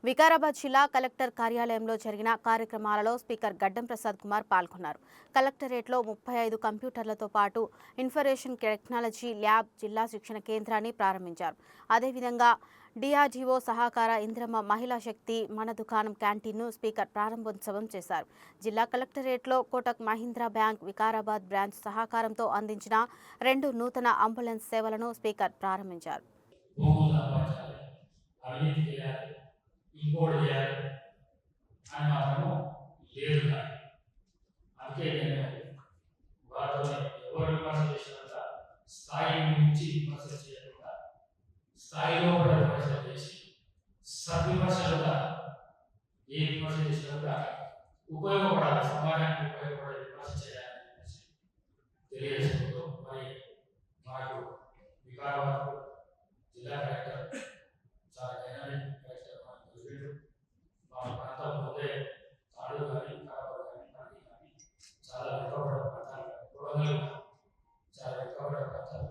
వికారాబాద్ జిల్లా కలెక్టర్ కార్యాలయంలో జరిగిన కార్యక్రమాలలో స్పీకర్ గడ్డం ప్రసాద్ కుమార్ పాల్గొన్నారు. కలెక్టరేట్లో 35 కంప్యూటర్లతో పాటు ఇన్ఫర్మేషన్ టెక్నాలజీ ల్యాబ్, జిల్లా శిక్షణ కేంద్రాన్ని ప్రారంభించారు. అదేవిధంగా డిఆర్డీఓ సహకార ఇంద్రమ్మ మహిళా శక్తి మన దుకాణం క్యాంటీన్ను స్పీకర్ ప్రారంభోత్సవం చేశారు. జిల్లా కలెక్టరేట్లో కోటక్ మహీంద్రా బ్యాంక్ వికారాబాద్ బ్రాంచ్ సహకారంతో అందించిన 2 నూతన అంబులెన్స్ సేవలను స్పీకర్ ప్రారంభించారు. ఇంకోటి చేయాలి అని మాత్రము లేదు. అందుకే నేను వారితో ఎవరు విమర్శ చేసినంత స్థాయి నుంచి విమర్శ చేయకుండా స్థాయిలో కూడా విమర్శ చేసి సద్విమర్శలుగా ఏ విమర్శ చేసినా కూడా ఉపయోగపడాలి, సమాజానికి ఉపయోగపడే విమర్శ చేయాలని తెలియజేసుకుంటూ మరి మాకు వికారాబాద్ జిల్లా కలెక్టర్ చాలా డైనామిక్ మా ప్రాంతం ముందే తాడు కానీ కారాబాద్ కానీ నది కానీ చాలా వెనుకబడే ప్రాంతాలు, గొడవలు చాలా వెనుకబడే ప్రాంతాలు.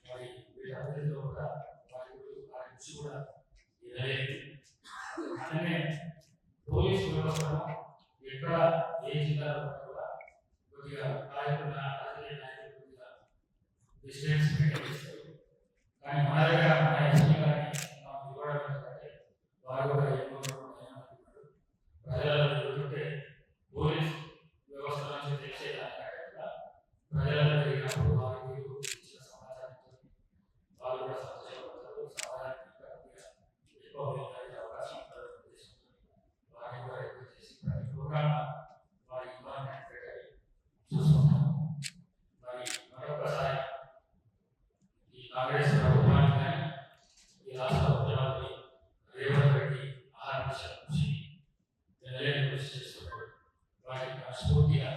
మరి వీటి అభివృద్ధిలో కూడా వారి కృషి కూడా ఇదలేదు. అలానే పోలీసు వ్యవస్థను ఎక్కడ ఏ జిల్లాలో కూడా కొద్దిగా రాజకీయ నాయకులు కొద్దిగా డిస్టెన్స్ మెయింటైన్ చేస్తారు. కానీ మన దగ్గర మన ఎస్పీ గారిని మనం ఇవ్వడం ఏంటంటే వారు కూడా ప్రజలను ఎదుర్కొంటే పోలీస్ వ్యవస్థ నుంచి తెలిసేదానికంటే ప్రజలను జరిగినప్పుడు వారికి ఇచ్చిన సమాచారంతో వారు కూడా సంతోషపడతారు. సమాజానికి ఎక్కువ అవకాశం ఉంటుంది ఉద్దేశంతో వారిని కూడా ఎక్కువ చేసి ప్రతి ప్రోగ్రామ్ వారి ఇన్వాల్వ్మెంట్ పెట్టాలి చూసుకుంటాము. మరి మరొకసారి ఈ కాంగ్రెస్ ప్రభుత్వానికి కానీ ఈ రాష్ట్ర ముఖ్యమంత్రి రేవంత్ రెడ్డి ఆహార కృషి చేస్తున్నాడు. వాటికి మనస్ఫూర్తిగా